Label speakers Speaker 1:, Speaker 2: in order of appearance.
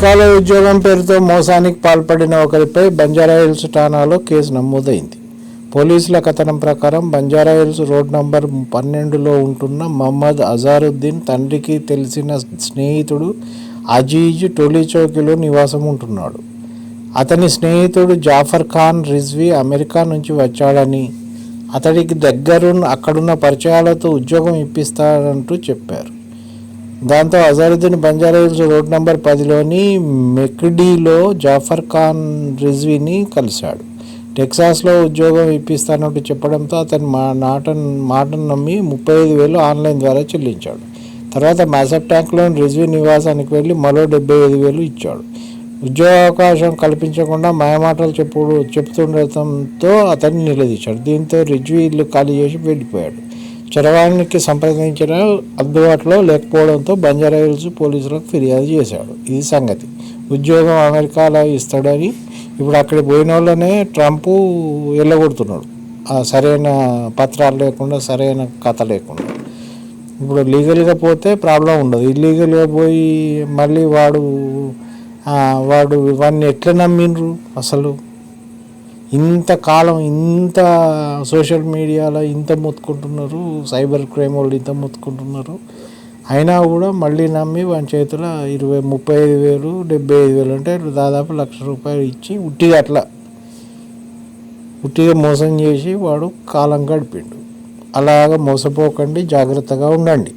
Speaker 1: అమెరికాలో ఉద్యోగం పేరుతో మోసానికి పాల్పడిన ఒకరిపై బంజారాహిల్స్ ఠాణాలో కేసు నమోదైంది. పోలీసుల కథనం ప్రకారం బంజారాహిల్స్ రోడ్ నంబర్ 12లో ఉంటున్న మహమ్మద్ అజారుద్దీన్ తండ్రికి తెలిసిన స్నేహితుడు అజీజ్ టోలీచౌకీలో నివాసం ఉంటున్నాడు. అతని స్నేహితుడు జాఫర్ ఖాన్ రిజ్వీ అమెరికా నుంచి వచ్చాడని, అతడికి అక్కడున్న పరిచయాలతో ఉద్యోగం ఇప్పిస్తాడంటూ చెప్పారు. దాంతో అజారుద్దీన్ బంజారాహిల్స్ రోడ్ నంబర్ 10లోని మెక్డీలో జాఫర్ ఖాన్ రిజ్వీని కలిశాడు. టెక్సాస్లో ఉద్యోగం ఇప్పిస్తానంటూ చెప్పడంతో అతని మాటను నమ్మి 35,000 ఆన్లైన్ ద్వారా చెల్లించాడు. తర్వాత మ్యాసప్టాంక్లోని రిజ్వీ నివాసానికి వెళ్ళి మరో 75,000 ఇచ్చాడు. ఉద్యోగ అవకాశం కల్పించకుండా మాయమాటలు చెబుతుండటంతో అతన్ని నిలదీశాడు. దీంతో రిజ్వీ ఇల్లు ఖాళీ చేసి వెళ్ళిపోయాడు. చరవాణికి సంప్రదించిన అందుబాటులో లేకపోవడంతో బంజారాహిల్స్ పోలీసులకు ఫిర్యాదు చేశాడు. ఇది సంగతి. ఉద్యోగం అమెరికాలో ఇస్తాడని ఇప్పుడు అక్కడికి పోయిన వాళ్ళనే ట్రంప్ వెళ్ళగొడుతున్నాడు. సరైన పత్రాలు లేకుండా, సరైన కథ లేకుండా. ఇప్పుడు లీగల్గా పోతే ప్రాబ్లం ఉండదు. ఇల్లీగల్గా పోయి మళ్ళీ వాడు వాడిని ఎట్లా నమ్మిండ్రు అసలు? ఇంతకాలం ఇంత సోషల్ మీడియాలో ఇంత మొత్తుకుంటున్నారు, సైబర్ క్రైమ్ వాళ్ళు ఇంత మొత్తుకుంటున్నారు, అయినా కూడా మళ్ళీ నమ్మి వాని చేతిలో 35,000 75,000 అంటే దాదాపు ₹1,00,000 ఇచ్చి ఉట్టిగా మోసం చేసి వాడు కాలం గడిపిండు. అలాగా మోసపోకండి, జాగ్రత్తగా ఉండండి.